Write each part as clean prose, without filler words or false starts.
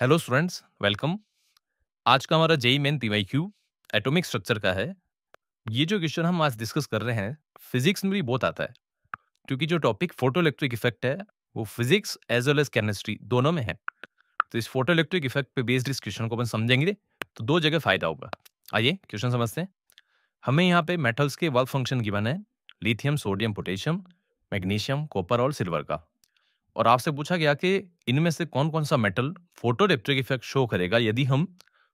Hello students, welcome. आज का हमारा JEE main PYQ atomic structure का है। ये जो क्वेश्चन हम आज डिस्कस कर रहे हैं, फिजिक्स में भी बहुत आता है, क्योंकि जो टॉपिक फोटोइलेक्ट्रिक इफेक्ट है, वो physics as well as chemistry दोनों में है। तो इस फोटोइलेक्ट्रिक इफेक्ट पे बेस्ड इस क्वेश्चन को अपन समझेंगे, तो दो जगह फायदा होगा। आइए क्वेश्चन समझते हैं। हमें यहाँ पे मेटल्स के वर्क फंक्शन गिवन है, lithium, sodium, potassium, magnesium, copper और सिल्वर का। और आपसे पूछा गया कि इनमें से कौन-कौन सा मेटल फोटोइलेक्ट्रिक इफेक्ट शो करेगा यदि हम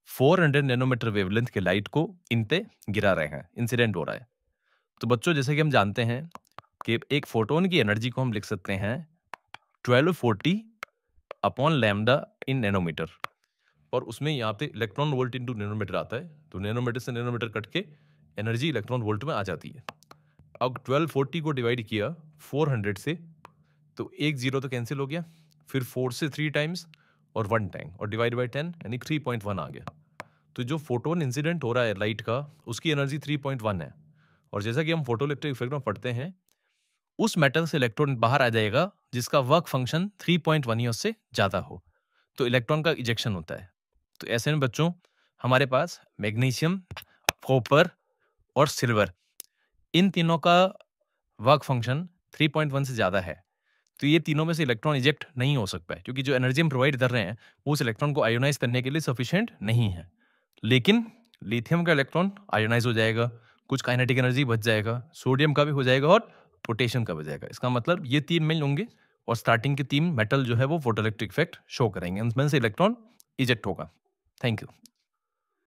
400 नैनोमीटर वेवलेंथ के लाइट को इन पे गिरा रहे हैं, इंसिडेंट हो रहा है। तो बच्चों, जैसे कि हम जानते हैं कि एक फोटोन की एनर्जी को हम लिख सकते हैं 1240 अपॉन लैम्डा इन नैनोमीटर। और उसमें यहाँ पे इलेक्ट्रॉन वोल्ट इंटू नैनोमीटर आता है, तो नैनोमीटर से नैनोमीटर कट के एनर्जी इलेक्ट्रॉन वोल्ट में आ जाती है। अब 1240 को डिवाइड किया 400 से, तो एक जीरो तो कैंसिल हो गया, फिर 4 से 3 टाइम्स और 1 टाइम और डिवाइड बाई 10 यानी 3.1 आ गया। तो जो फोटोन इंसिडेंट हो रहा है लाइट का, उसकी एनर्जी 3.1 है। और जैसा कि हम फोटोइलेक्ट्रिक इफेक्ट में पढ़ते हैं, उस मेटल से इलेक्ट्रॉन बाहर आ जाएगा जिसका वर्क फंक्शन 3.1 या उससे ज़्यादा हो, तो इलेक्ट्रॉन का इजेक्शन होता है। तो ऐसे में बच्चों, हमारे पास मैग्नीशियम, कॉपर और सिल्वर, इन तीनों का वर्क फंक्शन 3.1 से ज़्यादा है। तो ये तीनों में से इलेक्ट्रॉन इजेक्ट नहीं हो सकता है, क्योंकि जो एनर्जी हम प्रोवाइड कर रहे हैं वो उस इलेक्ट्रॉन को आयोनाइज करने के लिए सफिशिएंट नहीं है। लेकिन लिथियम का इलेक्ट्रॉन आयोनाइज हो जाएगा, कुछ काइनेटिक एनर्जी बच जाएगा, सोडियम का भी हो जाएगा और पोटेशियम का बच जाएगा। इसका मतलब ये तीन मिल होंगे और स्टार्टिंग के तीन मेटल जो है वो फोटोइलेक्ट्रिक इफेक्ट शो करेंगे, उनमें से इलेक्ट्रॉन इजेक्ट होगा। Thank you.